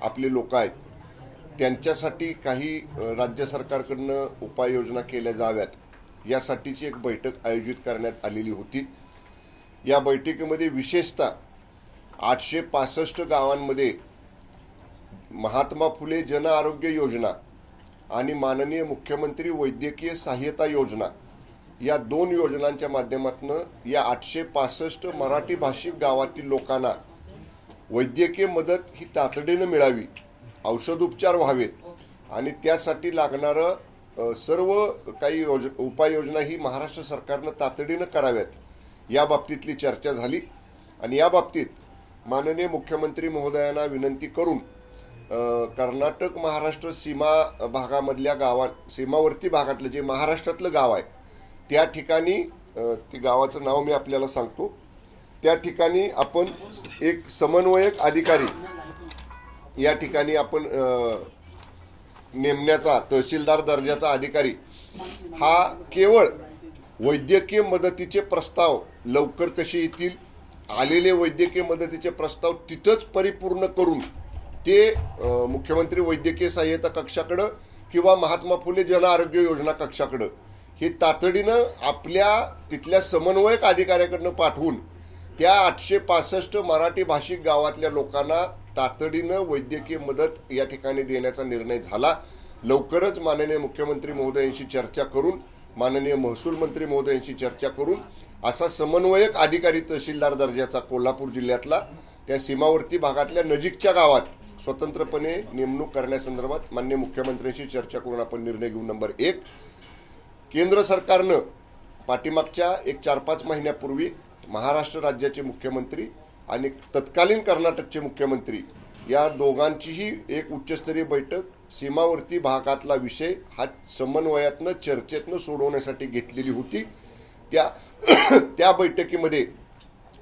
आपले लोक आहेत त्यांच्यासाठी काही राज्य सरकारकडनं उपाययोजना केल्या जाव्यात यासाठीची एक बैठक आयोजित करण्यात आलेली होती। या बैठकीमध्ये विशेषतः 865 गावांमध्ये महात्मा फुले जन आरोग्य योजना आणि माननीय मुख्यमंत्री वैद्यकीय सहाय्यता योजना या दोन योजनांच्या माध्यमातून या 865 मराठी भाषिक गावातील लोकांना वैद्यकीय मदत ही तातडीने मिळावी, औषधोपचार व्हावेत आणि त्यासाठी लागणारं सर्व काही उपाययोजना ही महाराष्ट्र सरकारने तातडीने कराव्यात या बाबतीतली चर्चा झाली। आणि या बाबतीत माननीय मुख्यमंत्री महोदयांना विनंती करून कर्नाटक महाराष्ट्र सीमा भागामधल्या सीमावर्ती भागातलं जे महाराष्ट्रातलं गाव आहे त्या ठिकाणी ते गावाचं नाव मी आपल्याला सांगतो। त्या ठिकाणी आपण एक समन्वयक अधिकारी या ठिकाणी आपण नेमण्याचा तहसीलदार दर्जाचा अधिकारी हा केवळ वैद्यकीय मदतीचे प्रस्ताव लवकर कसे येतील, आलेले वैद्यकीय मदतीचे प्रस्ताव तिथंच परिपूर्ण करून ते मुख्यमंत्री वैद्यकीय सहाय्यता कक्षाकडे किंवा महात्मा फुले जन आरोग्य योजना कक्षाकडे हे तातडीनं आपल्या तिथल्या समन्वयक अधिकाऱ्याकडनं पाठवून त्या 865 मराठी भाषिक गावातल्या लोकांना तातडीनं वैद्यकीय मदत या ठिकाणी देण्याचा निर्णय झाला। लवकरच माननीय मुख्यमंत्री महोदयांशी चर्चा करून माननीय महसूल मंत्री महोदयांशी चर्चा करून असा समन्वयक अधिकारी तहसीलदार दर्जाचा कोल्हापूर जिल्ह्यातला त्या सीमावर्ती भागातल्या नजीकच्या गावात स्वतंत्रपणे नेमणूक करण्यासंदर्भात माननीय मुख्यमंत्र्यांशी चर्चा करून आपण निर्णय घेऊ। नंबर 1, केंद्र सरकारनं पाठीमागच्या एक 4-5 महिन्यापूर्वी महाराष्ट्र राज्याचे मुख्यमंत्री आणि तत्कालीन कर्नाटकचे मुख्यमंत्री या दोघांचीही एक उच्चस्तरीय बैठक सीमावर्ती भागातला विषय हा समन्वयातनं चर्चेतनं सोडवण्यासाठी घेतलेली होती। त्या बैठकीमध्ये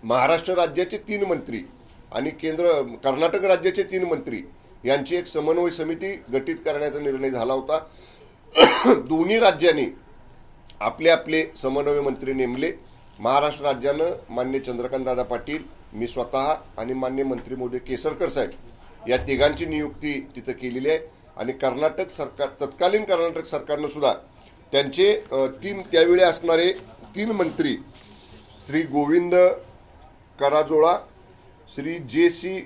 महाराष्ट्र राज्याचे 3 मंत्री आणि कर्नाटक राज्याचे 3 मंत्री यांची एक समन्वय समिती गठीत करण्याचा निर्णय झाला होता। दोन्ही राज्यांनी आपले आपले समन्वय मंत्री नेमले। महाराष्ट्र राज्यानं माननीय चंद्रकांतदादा पाटील, मी स्वतः आणि माननीय मंत्री महोदय केसरकर साहेब या तिघांची नियुक्ती तिथं केलेली आहे। आणि कर्नाटक सरकार तत्कालीन कर्नाटक सरकारनं सुद्धा त्यांचे त्यावेळी असणारे 3 मंत्री श्री गोविंद कराजोळा, श्री JC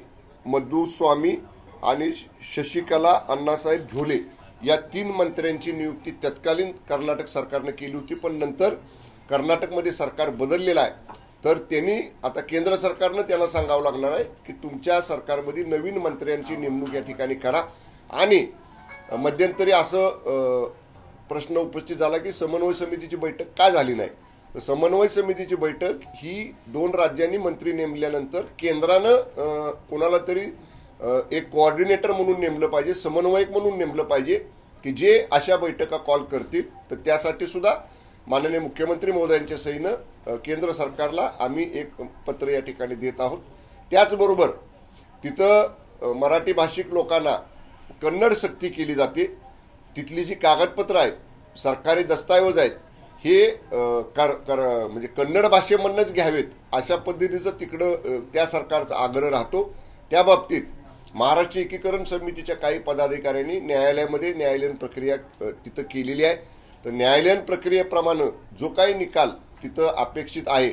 मधुस्वामी आणि शशिकला अण्णासाहेब झोले या 3 मंत्र्यांची नियुक्ती तत्कालीन कर्नाटक सरकारने केली होती। पण नंतर कर्नाटकमध्ये सरकार बदललेलं आहे तर त्यांनी आता केंद्र सरकारनं त्याला सांगावं लागणार आहे की तुमच्या सरकारमध्ये नवीन मंत्र्यांची नेमणूक या ठिकाणी करा। आणि मध्यंतरी असं प्रश्न उपस्थित झाला की समन्वय समितीची बैठक का झाली नाही। तर समन्वय समितीची बैठक ही 2 राज्यांनी मंत्री नेमल्यानंतर केंद्रानं कोणाला तरी एक कोऑर्डिनेटर म्हणून नेमलं पाहिजे, समन्वयक म्हणून नेमलं पाहिजे की जे अशा बैठका कॉल करतील। तर त्यासाठी सुद्धा माननीय मुख्यमंत्री महोदयांच्या सहीनं केंद्र सरकारला आम्ही एक पत्र या ठिकाणी देत आहोत। त्याचबरोबर तिथं मराठी भाषिक लोकांना कन्नड सक्ती केली जाते। तिथली जी कागदपत्र आहेत, सरकारी दस्तऐवज आहेत हे म्हणजे कन्नड भाषेमधूनच घ्यावेत अशा पद्धतीचं तिकडं त्या सरकारचा आग्रह राहतो। त्या बाबतीत महाराष्ट्र एकीकरण समितीच्या काही पदाधिकाऱ्यांनी न्यायालयामध्ये न्यायालयीन प्रक्रिया तिथं केलेली आहे। तर न्यायालयीन प्रक्रियेप्रमाणे जो काही निकाल तिथं अपेक्षित आहे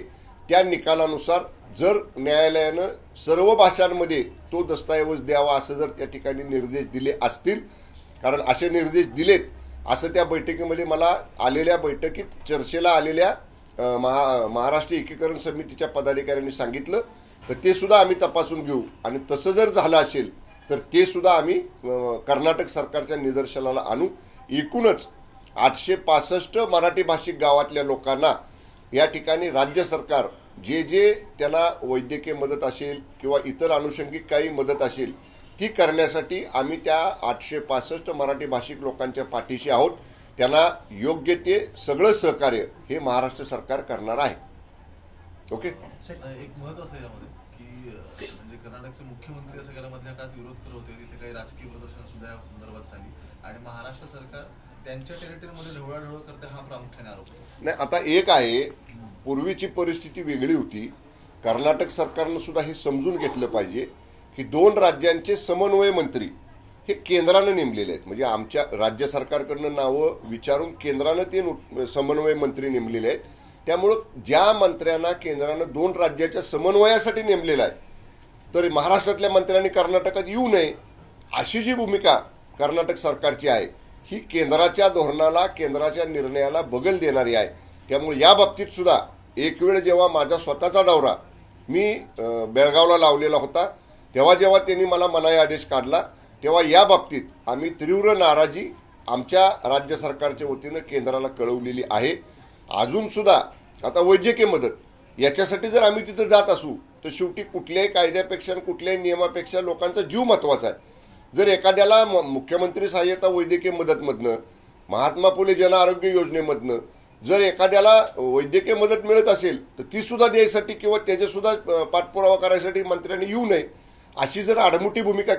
त्या निकालानुसार जर न्यायालयानं सर्व भाषांमध्ये तो दस्तऐवज द्यावा असं जर त्या ठिकाणी निर्देश दिले असतील, कारण असे निर्देश दिलेत असं त्या बैठकीमध्ये मला आलेल्या बैठकीत चर्चेला आलेल्या महाराष्ट्र एकीकरण समितीच्या पदाधिकाऱ्यांनी सांगितलं। तर ते सुद्धा आम्ही तपासून घेऊ आणि तसं जर झालं असेल तर ते सुद्धा आम्ही कर्नाटक सरकारच्या निदर्शनाला आणू। एकूणच 865 मराठी भाषिक गावातल्या लोकांना या ठिकाणी राज्य सरकार जे त्यांना वैद्यकीय मदत असेल किंवा इतर अनुषंगिक काही मदत असेल ती करण्यासाठी आम्ही त्या 865 मराठी भाषिक लोकांच्या पाठीशी आहोत। त्यांना योग्य ते सगळं सहकार्य हे महाराष्ट्र सरकार करणार आहे। ओके, एक महत्त्वाचं आहे यामध्ये की म्हणजे कर्नाटकचे मुख्यमंत्री या सगळ्या मधल्या काळात विरोध करत होते, तिथे काही राजकीय प्रदर्शन सुद्धा या संदर्भात झाली आणि महाराष्ट्र सरकार त्यांच्या टेरिटरीमध्ये ढवळाढवळ करते हा प्रामुख्याने आरोप आहे। नाही, आता एक आहे, पूर्वीची परिस्थिती वेगळी होती। कर्नाटक सरकारनं सुद्धा हे समजून घेतलं पाहिजे की 2 राज्यांचे समन्वय मंत्री हे केंद्रानं नेमलेले आहेत. म्हणजे आमच्या राज्य सरकारकडनं नावं विचारून केंद्रानं ते समन्वय मंत्री नेमलेले आहेत. त्यामुळं ज्या मंत्र्यांना केंद्रानं 2 राज्याच्या समन्वयासाठी नेमलेलं आहे, तर महाराष्ट्रातल्या मंत्र्यांनी कर्नाटकात येऊ नये अशी जी भूमिका कर्नाटक सरकारची आहे ही केंद्राच्या धोरणाला, केंद्राच्या निर्णयाला बगल देणारी आहे. त्यामुळे या बाबतीत सुद्धा एक वेळ जेव्हा माझा स्वतःचा दौरा मी बेळगावला लावलेला होता, तेव्हा जेव्हा त्यांनी मला मनाई आदेश काढला, तेव्हा या बाबतीत आम्ही तीव्र नाराजी आमच्या राज्य सरकारच्या वतीनं केंद्राला कळवलेली आहे. अजून सुद्धा आता वैद्यकीय मदत याच्यासाठी जर आम्ही तिथं जात असू तर शेवटी कुठल्याही कायद्यापेक्षा कुठल्याही नियमापेक्षा लोकांचा जीव महत्वाचा आहे. जर एखाद्याला मुख्यमंत्री सहाय्यता वैद्यकीय मदतमधनं, महात्मा फुले जन आरोग्य योजनेमधनं जर एखाद्याला वैद्यकीय मदत मिळत असेल तर ती सुद्धा द्यायसाठी किंवा त्याचे सुद्धा पाठपुरावा करायसाठी मंत्र्यांनी येऊ नये अशी जर आडमुठी भूमिका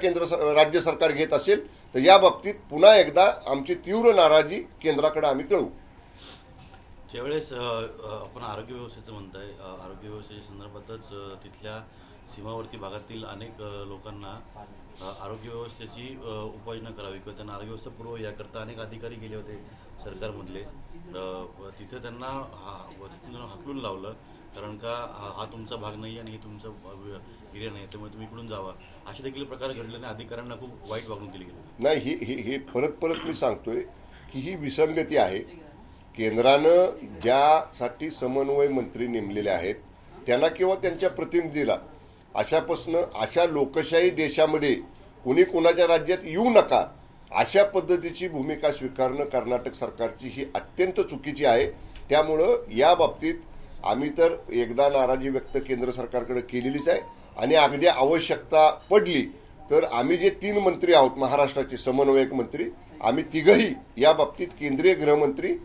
राज्य सरकार घेत असेल तर या बाबतीत पुन्हा एकदा आमची तीव्र नाराजी केंद्राकडे आम्ही कळवू. ज्यावेळेस आपण आरोग्य व्यवस्थेचं म्हणताय, आरोग्य व्यवस्थेच्या संदर्भातच तिथल्या सीमावर्ती भागातील अनेक लोकांना आरोग्य व्यवस्थेची उपाययोजना करावी किंवा त्यांना आरोग्य व्यवस्था पुरवावी याकरता अनेक अधिकारी गेले होते सरकारमधले. तिथे त्यांना हाकलून लावलं, कारण का हा तुमचा भाग नाही आणि हे तुमचा एरिया नाही, त्यामुळे तुम्ही इकडून जावा असे देखील प्रकार घडल्याने अधिकाऱ्यांना खूप वाईट वागणूक दिली गेली. नाही, हे परत मी सांगतोय की ही विसंगती आहे. केंद्रानं ज्यासाठी समन्वय मंत्री नेमलेले आहेत त्यांना किंवा त्यांच्या प्रतिनिधीला अशा लोकशाही देशामध्ये कुणी कुणाच्या राज्यात येऊ नका अशा पद्धतीची भूमिका स्वीकारणं कर्नाटक सरकारची ही अत्यंत चुकीची आहे. त्यामुळं या बाबतीत आम्ही तर एकदा नाराजी व्यक्त केंद्र सरकारकडे केलेलीच आहे आणि अगदी आवश्यकता पडली तर आम्ही जे 3 मंत्री आहोत महाराष्ट्राचे समन्वयक मंत्री, आम्ही तिघही या बाबतीत केंद्रीय गृहमंत्री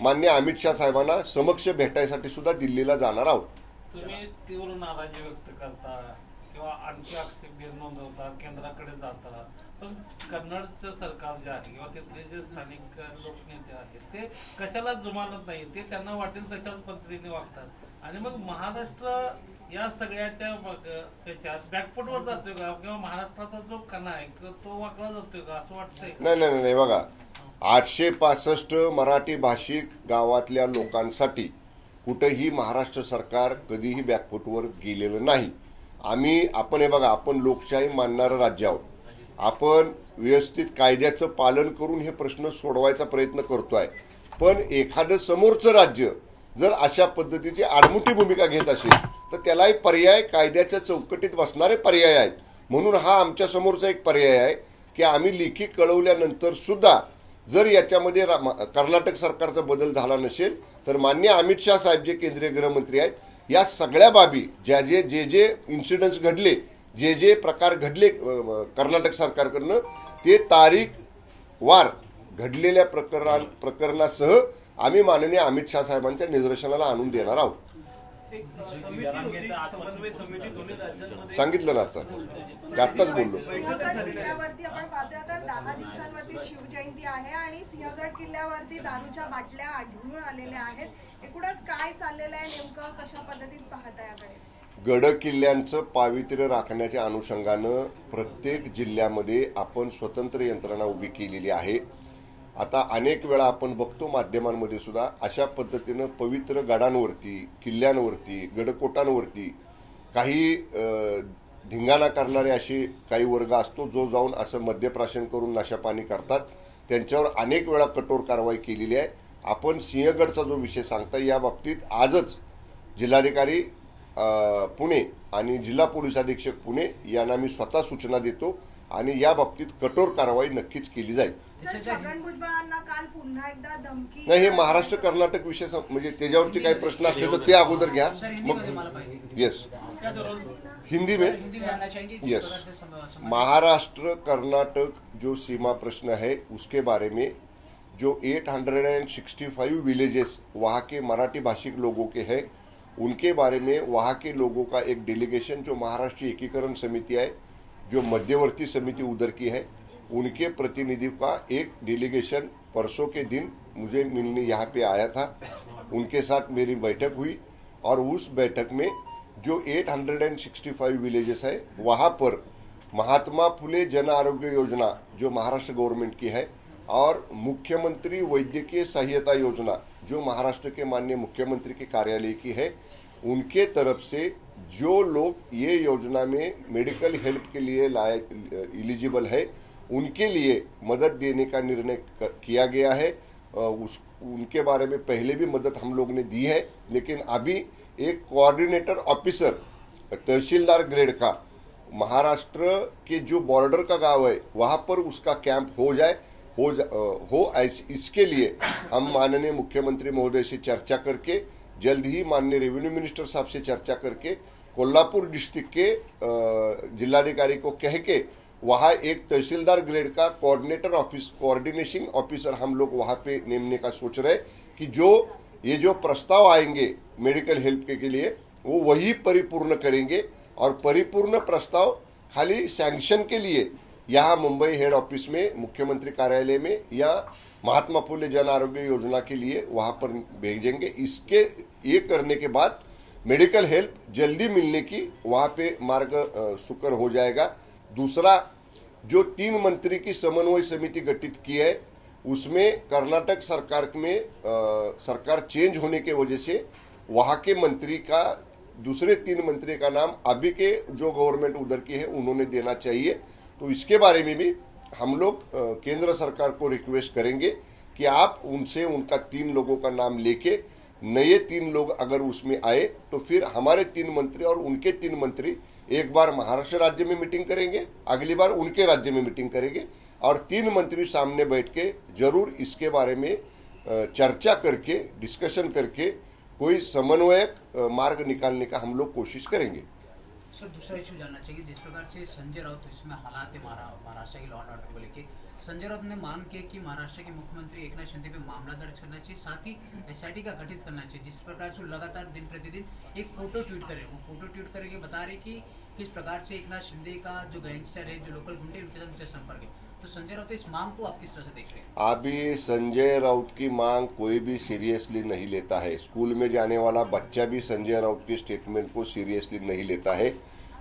मान्य अमित शाह साहेबांना समक्ष भेटायसाठी सुद्धा दिल्लीला जाणार आहोत. तुम्ही तीव्र नाराजी व्यक्त करता किंवा आणखी आक्षेप नोंदवता, केंद्राकडे जाता, पण कर्नाटकचं सरकार जे आहे किंवा तिथले जे स्थानिक लोकनेते आहेत ते कशाला जुमानत नाही, ते त्यांना वाटेल तशाच पद्धतीने वागतात आणि मग महाराष्ट्र या सगळ्याच्या त्याच्यात बॅकफुटवर जातोय का किंवा महाराष्ट्राचा जो कणा आहे तो वाकला जातोय का असं वाटतंय? नाही, बघा 865 मराठी भाषिक गावातल्या लोकांसाठी कुठेही महाराष्ट्र सरकार कधीही बॅकफुटवर गेलेलं नाही. आपण हे बघा, आपण लोकशाही मानणारं राज्य आहोत. आपण व्यवस्थित कायद्याचं पालन करून हे प्रश्न सोडवायचा प्रयत्न करतोय. पण एखादं समोरचं राज्य जर अशा पद्धतीची आडमुठी भूमिका घेत असेल तर त्यालाही पर्याय कायद्याच्या चौकटीत बसणारे पर्याय आहेत. म्हणून हा आमच्या समोरचा एक पर्याय आहे की आम्ही लेखी कळवल्यानंतर सुद्धा जर याच्यामध्ये कर्नाटक सरकारचा बदल झाला नसेल तर मान्य अमित शाह साहेब जे केंद्रीय गृहमंत्री आहेत, या सगळ्या बाबी जे इन्सिडेंट्स घडले, जे प्रकार घडले कर्नाटक सरकारकडनं ते तारीख वार घडलेल्या प्रकरणासह आम्ही माननीय अमित शाह साहेबांच्या निदर्शनाला आणून देणार आहोत. सांगितलं ना आत्ताच बोललो. सिंहगड किल्ल्यावरती आपण पाहतोय आता 10 दिवसांवरती शिवजयंती आहे आणि सिंहगड किल्ल्यावरती दारूच्या बाटल्या आढळून आलेल्या आहेत. एकूणच काय चाललेलं आहे नेमकं, कशा पद्धतीत पाहता याकडे? गड किल्ल्यांचं पावित्र्य राखण्याच्या अनुषंगानं प्रत्येक जिल्ह्यामध्ये आपण स्वतंत्र यंत्रणा उभी केलेली आहे. आता अनेक वेळा आपण बघतो माध्यमांमध्ये सुद्धा अशा पद्धतीनं पवित्र गडांवरती, किल्ल्यांवरती, गडकोटांवरती काही धिंगाणा करणारे असे काही वर्ग असतो जो जाऊन असं मद्यप्राशन करून नशापाणी करतात. त्यांच्यावर अनेक वेळा कठोर कारवाई केलेली आहे. आपण सिंहगडचा जो विषय सांगता या बाबतीत आजच जिल्हाधिकारी पुणे आणि जिल्हा पोलीस अधीक्षक पुणे यांना मी स्वतः सूचना देतो आणि या बाबतीत कठोर कारवाई नक्कीच केली जाईल. छगन भुजबळांना काल पुन्हा एकदा धमकी. नाही, हे महाराष्ट्र कर्नाटक विषय म्हणजे त्याच्यावरती काही प्रश्न असले तर ते अगोदर घ्या. मग येस, हिंदी में यस. महाराष्ट्र कर्नाटक जो सीमा प्रश्न है उसके बारे में जो 865 विलेजेस वहाँ के मराठी भाषिक लोगों के हैं उनके बारे में वहाँ के लोगों का एक डेलीगेशन जो महाराष्ट्र एकीकरण समिति है, जो मध्यवर्ती समिति उधर की है, उनके प्रतिनिधि का एक डेलीगेशन परसों के दिन मुझे मिलने यहाँ पे आया था. उनके साथ मेरी बैठक हुई और उस बैठक में जो 865 विलेजेस है वहाँ पर महात्मा फुले जन आरोग्य योजना जो महाराष्ट्र गवर्नमेंट की है और मुख्यमंत्री वैद्यकीय सहायता योजना जो महाराष्ट्र के माननीय मुख्यमंत्री के कार्यालय की है, उनके तरफ से जो लोग ये योजना में मेडिकल हेल्प के लिए एलिजिबल है उनके लिए मदद देने का निर्णय किया गया है। उनके बारे में पहले भी मदद हम लोग ने दी है, लेकिन अभी एक कोऑर्डिनेटर ऑफिसर तहसीलदार ग्रेड का महाराष्ट्र के जो बॉर्डर का गांव है वहां पर उसका कैंप हो इसके लिए हम माननीय मुख्यमंत्री महोदय से चर्चा करके जल्द ही माननीय रेवेन्यू मिनिस्टर साहब से चर्चा करके कोल्हापुर डिस्ट्रिक्ट के जिलाधिकारी को कह के वहां एक तहसीलदार ग्रेड का कोऑर्डिनेशन ऑफिसर हम लोग वहां पे नेमने का सोच रहे कि जो प्रस्ताव आएंगे मेडिकल हेल्प के लिए वो वही परिपूर्ण करेंगे और परिपूर्ण प्रस्ताव खाली सैंक्शन के लिए यहाँ मुंबई हेड ऑफिस में मुख्यमंत्री कार्यालय में या महात्मा फुले जन आरोग्य योजना के लिए वहां पर भेजेंगे। इसके ये करने के बाद मेडिकल हेल्प जल्दी मिलने की वहां पे मार्ग सुकर हो जाएगा। दूसरा, जो 3 मंत्री की समन्वय समिति गठित की है उसमें कर्नाटक सरकार में सरकार चेंज होने के वजह से वहां के मंत्री का दूसरे 3 मंत्री का नाम अभी के जो गवर्नमेंट उधर की है उन्होंने देना चाहिए। तो इसके बारे में भी हम लोग केंद्र सरकार को रिक्वेस्ट करेंगे कि आप उनसे उनका 3 लोगों का नाम लेके नए 3 लोग अगर उसमें आए तो फिर हमारे 3 मंत्री और उनके 3 मंत्री एक बार महाराष्ट्र राज्य में मीटिंग करेंगे, अगली बार उनके राज्य में मीटिंग करेंगे और 3 मंत्री सामने बैठ के जरूर इसके बारे में चर्चा करके डिस्कशन करके कोई समन्वयक मार्ग निकालने का हम लोग कोशिश करेंगे। सर, दूसरा इशू जानना चाहिए, जिस प्रकार से संजय राउत इसमें हालात है महाराष्ट्र की लॉ एंड ऑर्डर को लेकर, संजय राउत ने मांग की कि महाराष्ट्र के मुख्यमंत्री एकनाथ शिंदे पे मामला दर्ज करना चाहिए, साथ ही एसआईटी का गठित करना चाहिए। जिस प्रकार से लगातार दिन प्रतिदिन एक फोटो ट्वीट कर रहे हैं, वो फोटो ट्वीट करके बता रहे कि किस प्रकार से एकनाथ शिंदे का जो गैंगस्टर है, जो लोकल गुंडे, उनके साथ उनका संपर्क है। तो संजय राउत इस मांग को आप किस तरह से देख रहे हैं? अभी संजय राउत की मांग कोई भी सीरियसली नहीं लेता है। स्कूल में जाने वाला बच्चा भी संजय राउत के स्टेटमेंट को सीरियसली नहीं लेता है।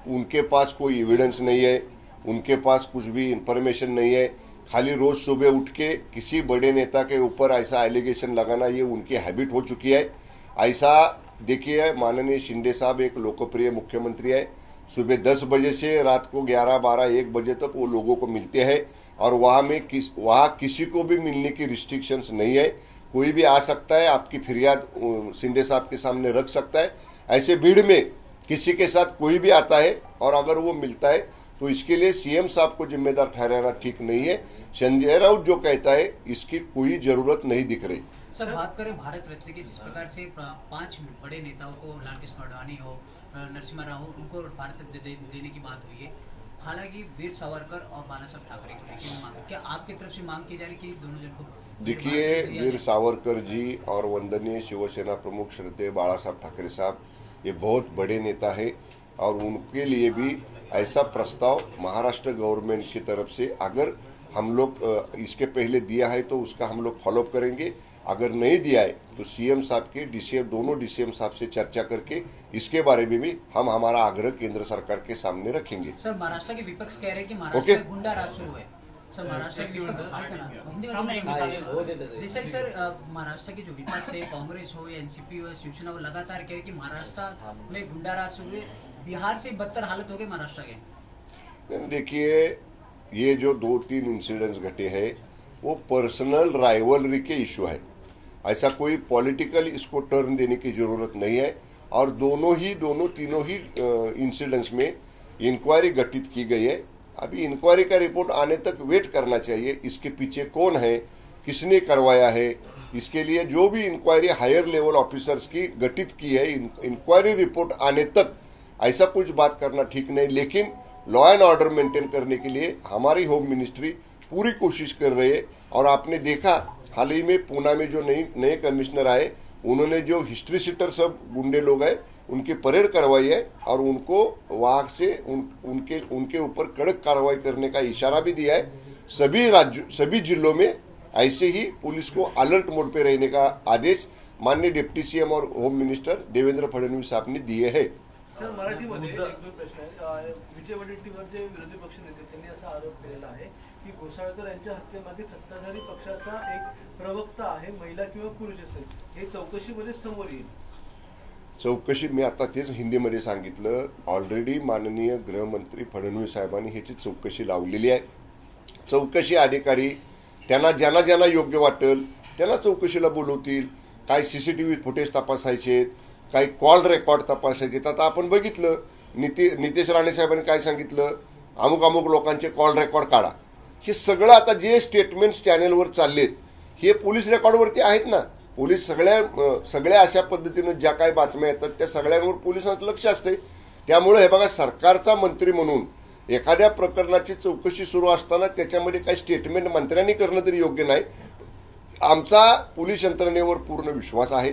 उनके पास कोई एविडेंस नहीं है, उनके पास कुछ भी इंफॉर्मेशन नहीं है। खाली रोज सुबह उठ के किसी बड़े नेता के ऊपर ऐसा एलिगेशन लगाना ये उनकी हैबिट हो चुकी है। ऐसा देखिए, माननीय शिंदे साहब एक लोकप्रिय मुख्यमंत्री है। सुबह 10 बजे से रात को 11, 12, 1 बजे तक वो लोगों को मिलते हैं और वहाँ किसी को भी मिलने की रिस्ट्रिक्शंस नहीं है। कोई भी आ सकता है, आपकी फरियाद शिंदे साहब के सामने रख सकता है। ऐसे भीड़ में किसी के साथ कोई भी आता है और अगर वो मिलता है तो इसके लिए सीएम साहब को जिम्मेदार ठहराना ठीक नहीं है। संजय राउत जो कहता है इसकी कोई जरूरत नहीं दिख रही। सर, बात करें भारत रत्न की, जिस प्रकार से 5 बड़े नेताओं को, लालकृष्ण अडवाणी हो, नरसिम्हा राव, उनको भारत रत्न देने की बात हुई है। हालांकि वीर सावरकर और बाला साहब ठाकरे को लेकर मांग, क्या आपकी तरफ से मांग की जा रही कि दोनों जन को? देखिए, वीर सावरकर जी और वंदनीय शिवसेना प्रमुख श्रद्धेय बाला साहब ठाकरे साहब ये बहुत बड़े नेता है और उनके लिए भी ऐसा प्रस्ताव महाराष्ट्र गवर्नमेंट की तरफ से अगर हम लोग इसके पहले दिया है तो उसका हम लोग फॉलोअप करेंगे। अगर नहीं दिया है तो सीएम साहब के दोनों डीसीएम साहब से चर्चा करके इसके बारे में भी हम हमारा आग्रह केंद्र सरकार के सामने रखेंगे। सर, महाराष्ट्र के विपक्ष कह रहे हैं कि महाराष्ट्र में गुंडा राज शुरू है। सर, महाराष्ट्र के विपक्ष देसाई सर, महाराष्ट्र के जो विपक्ष है, कांग्रेस हो या एनसीपी हो, शिवसेना हो, लगातार कह रहे कि महाराष्ट्र में गुंडा राज शुरू है, बिहार से बदतर हालत हो गई महाराष्ट्र के। देखिए, ये जो 2-3 इंसिडेंट्स घटे हैं वो पर्सनल राइवलरी के इशू है। ऐसा कोई पॉलिटिकल इसको टर्न देने की जरूरत नहीं है और तीनों ही इंसिडेंट्स में इंक्वायरी गठित की गई है। अभी इंक्वायरी का रिपोर्ट आने तक वेट करना चाहिए। इसके पीछे कौन है, किसने करवाया है, इसके लिए जो भी इंक्वायरी हायर लेवल ऑफिसर्स की गठित की है, इंक्वायरी रिपोर्ट आने तक ऐसा कुछ बात करना ठीक नहीं। लेकिन लॉ एंड ऑर्डर मेंटेन करने के लिए हमारी होम मिनिस्ट्री पूरी कोशिश कर रही है और आपने देखा हाल ही में पूना में जो नए कमिश्नर आए उन्होंने जो हिस्ट्री सीटर सब गुंडे लोग हैं उनकी परेड करवाई है और उनको वहां से उनके ऊपर कड़क कार्रवाई करने का इशारा भी दिया है। सभी जिलों में ऐसे ही पुलिस को अलर्ट मोड पे रहने का आदेश माननीय डिप्टी सीएम और होम मिनिस्टर देवेंद्र फडणवीस साहब ने दिए हैं। सर, मराठीमध्ये एक दोन प्रश्न आहेत। विजय वडेट्टीवार जे विरोधी पक्ष नेते त्यांनी असा आरोप केलेला आहे की घोसाळकर यांच्या हत्येमागे सत्ताधारी पक्षाचा एक प्रवक्ता आहे, महिला किंवा पुरुष असेल, हे चौकशीमध्ये समोर येईल. चौकशी मी आता तेच हिंदीमध्ये सांगितलं. ऑलरेडी माननीय गृहमंत्री फडणवीस साहेबांनी ह्याची चौकशी लावलेली आहे. चौकशी अधिकारी त्यांना ज्यांना योग्य वाटेल त्यांना चौकशीला बोलवतील. काय CCTV फुटेज तपासायचे, काही कॉल रेकॉर्ड तपासायचे. आता आपण बघितलं नितेश राणे साहेबांनी काय सांगितलं, अमुक लोकांचे कॉल रेकॉर्ड काढा. हे सगळं आता जे स्टेटमेंट्स चॅनेलवर चाललेत हे पोलीस रेकॉर्डवरती आहेत ना. पोलीस सगळ्या अशा पद्धतीनं ज्या काही बातम्या येतात त्या सगळ्यांवर पोलिसांचं लक्ष असते. त्यामुळे हे बघा, सरकारचा मंत्री म्हणून एखाद्या प्रकरणाची चौकशी सुरू असताना त्याच्यामध्ये काही स्टेटमेंट मंत्र्यांनी करणं तरी योग्य नाही. आमचा पोलीस यंत्रणेवर पूर्ण विश्वास आहे.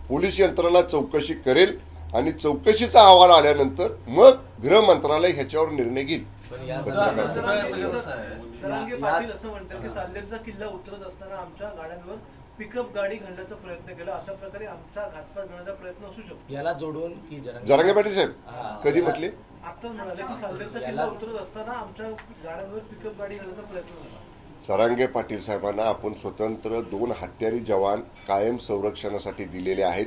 पोलीस यंत्रणा चौकशी करेल आणि चौकशीचा अहवाल आल्यानंतर मग गृह मंत्रालय ह्याच्यावर निर्णय घेईल. जरांगे पाटील असं म्हणतात की साल्हेरचा किल्ला उतरत असताना आमच्या गाड्यांवर पिकअप गाडी घालण्याचा प्रयत्न केला, अशा प्रकारे आमचा घातपात करण्याचा प्रयत्न असू शकतो. याला जोडून की जरांगे पाटील साहेब कधी म्हटले? आता म्हणाले की साल्हेरचा किल्ला उतरत असताना आमच्या गाड्यांवर पिकअप गाडी घालण्याचा प्रयत्न झाला. जरांगे पाटील साहेबांना आपण स्वतंत्र 2 हत्यारी जवान कायम संरक्षणासाठी दिलेले आहेत.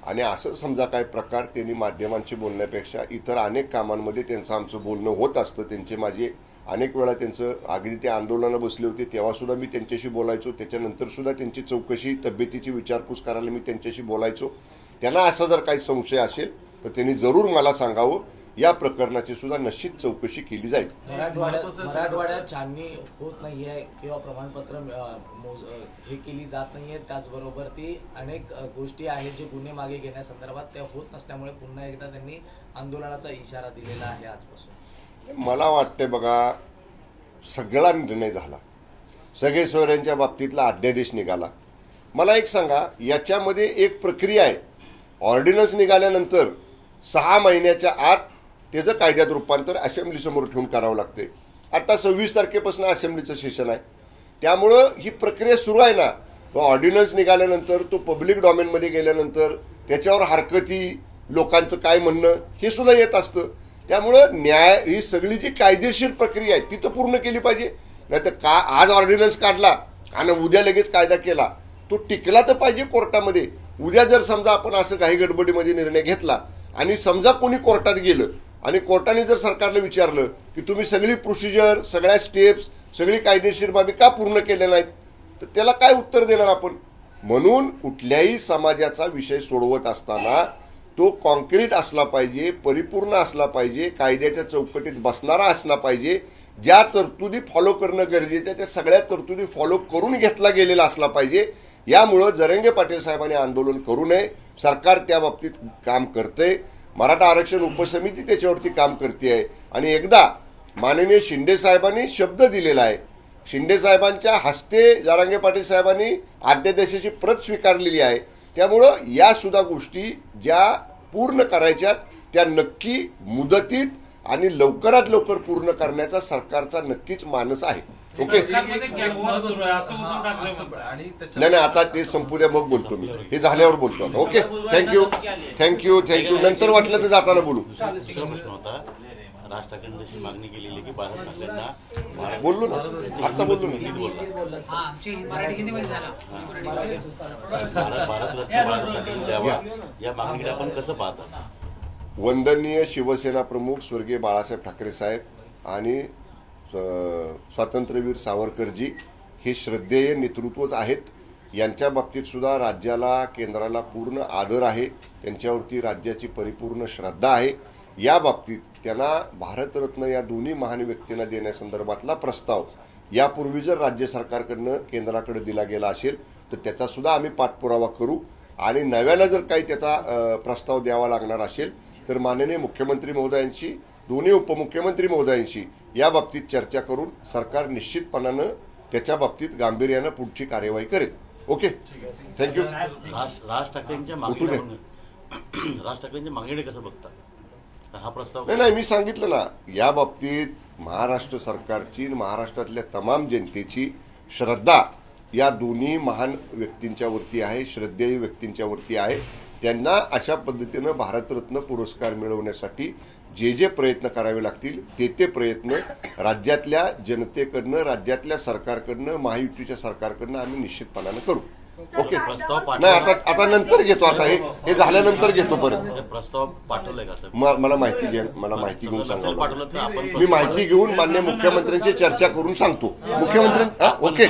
आणि असं समजा काय प्रकार त्यांनी माध्यमांशी बोलण्यापेक्षा इतर अनेक कामांमध्ये त्यांचं आमचं बोलणं होत असतं. त्यांचे माझे अनेक वेळा त्यांचं अगदी ते आंदोलनाला बसले होते तेव्हा सुद्धा मी त्यांच्याशी बोलायचो. त्याच्यानंतर सुद्धा त्यांची चौकशी तब्येतीची विचारपूस करायला मी त्यांच्याशी बोलायचो. त्यांना असा जर काही संशय असेल तर त्यांनी जरूर मला सांगावं. या प्रकरणाची सुद्धा निश्चित चौकशी केली जाईल. मराठवाड्यात छाननी होत नाहीये किंवा प्रमाणपत्र हे केली जात नाहीये. त्याचबरोबर ती अनेक गोष्टी आहेत जे गुन्हे मागे घेण्यासंदर्भात त्या होत नसल्यामुळे पुन्हा एकदा त्यांनी आंदोलनाचा इशारा दिलेला आहे आजपासून. मला वाटतंय बघा, सगळा निर्णय झाला. सगळे सोयऱ्यांच्या बाबतीतला अध्यादेश निघाला. मला एक सांगा, याच्यामध्ये एक प्रक्रिया आहे. ऑर्डिनन्स निघाल्यानंतर 6 महिन्याच्या आत त्याचं कायद्यात रूपांतर असेंब्ली समोर ठेवून करावं लागते. आता 26 तारखेपासून असेंब्लीचं सेशन आहे. त्यामुळं ही प्रक्रिया सुरू आहे ना. तो ऑर्डिनन्स निघाल्यानंतर तो पब्लिक डॉमेनमध्ये गेल्यानंतर त्याच्यावर हरकती, लोकांचं काय म्हणणं हे सुद्धा येत असतं. त्यामुळं न्याय ही सगळी जी कायदेशीर प्रक्रिया आहे ती तर पूर्ण केली पाहिजे. नाही तर आज ऑर्डिनन्स काढला आणि उद्या लगेच कायदा केला, तो टिकला तर पाहिजे कोर्टामध्ये. उद्या जर समजा आपण असं काही गडबडीमध्ये निर्णय घेतला आणि समजा कोणी कोर्टात गेलं आणि कोर्टाने जर सरकारला विचारलं की तुम्ही सगळी प्रोसिजर, सगळ्या स्टेप्स, सगळी कायदेशीर बाबी का पूर्ण केल्या नाहीत, तर त्याला काय उत्तर देणार आपण? म्हणून कुठल्याही समाजाचा विषय सोडवत असताना तो कॉन्क्रीट असला पाहिजे, परिपूर्ण असला पाहिजे, कायद्याच्या चौकटीत बसणारा असला पाहिजे. ज्या तरतुदी फॉलो करणं गरजेचं आहे त्या सगळ्या तरतुदी फॉलो करून घेतला गेलेला असला पाहिजे. यामुळं जरांगे पाटील साहेबांनी आंदोलन करू नये. सरकार त्या बाबतीत काम करते. मराठा आरक्षण उपसमिती त्याच्यावरती काम करते आहे. आणि एकदा माननीय शिंदे साहेबांनी शब्द दिलेला आहे. शिंदे साहेबांच्या हस्ते जरांगे पाटील साहेबांनी अध्यादेशाची प्रत स्वीकारलेली आहे. त्यामुळं या सुद्धा गोष्टी ज्या पूर्ण करायच्यात त्या नक्की मुदतीत आणि लवकरात लवकर पूर्ण करण्याचा सरकारचा नक्कीच मानस आहे. ओके, नाही आता ते संपू द्या, मग बोलतो मी. हे झाल्यावर बोलतो. Okay, thank you. नंतर वाटलं तर जाताना बोलू. दुसरा प्रश्न होता, राज ठाकरेंनी जशी मागणी केलेली की बाळासाहेब ठाकरेंना बोललो ना, आता बोललो ना. भारतरत्न बाळासाहेब ठाकरे द्यावा या मागणीकडे आपण कसं पाहता? वंदनीय शिवसेना प्रमुख स्वर्गीय बाळासाहेब ठाकरे साहेब आणि स्वातंत्र्यवीर सावरकरजी हे श्रद्धेय नेतृत्वच आहेत. यांच्या बाबतीत सुद्धा राज्याला, केंद्राला पूर्ण आदर आहे. त्यांच्यावरती राज्याची परिपूर्ण श्रद्धा आहे. या बाबतीत त्यांना भारतरत्न या दोन्ही महान व्यक्तींना देण्यासंदर्भातला प्रस्ताव यापूर्वी जर राज्य सरकारकडनं केंद्राकडे दिला गेला असेल तर त्याचा सुद्धा आम्ही पाठपुरावा करू. आणि नव्यानं जर काही त्याचा प्रस्ताव द्यावा लागणार असेल तर माननीय मुख्यमंत्री महोदयांशी, दोन्ही उपमुख्यमंत्री महोदयांशी या बाबतीत चर्चा करून सरकार निश्चितपणानं त्याच्या बाबतीत गांभीर्यानं पुढची कार्यवाही करेल. Okay, thank you. राज ठाकरेंच्या मागणीकडे कसं बघता हा प्रस्ताव? नाही, मी सांगितलं ना, या बाबतीत महाराष्ट्र सरकारची, महाराष्ट्रातल्या तमाम जनतेची श्रद्धा या दोन्ही महान व्यक्तींच्या वरती आहे, श्रद्धेय व्यक्तींच्या वरती आहे. त्यांना अशा पद्धतीनं भारतरत्न पुरस्कार मिळवण्यासाठी जे जे प्रयत्न करावे लागतील ते प्रयत्न राज्यातल्या जनतेकडनं, राज्यातल्या सरकारकडनं, महायुतीच्या सरकारकडनं आम्ही निश्चितपणानं करू. ओके. प्रस्ताव नाही आता नंतर घेतो. आता हे झाल्यानंतर घेतो परत. प्रस्ताव पाठवलाय का साहेब? मला माहिती घेऊन नसेल सांगा. पाठवलं तर आपण मी माहिती घेऊन मान्य मुख्यमंत्र्यांची चर्चा करून सांगतो. मुख्यमंत्री ओके.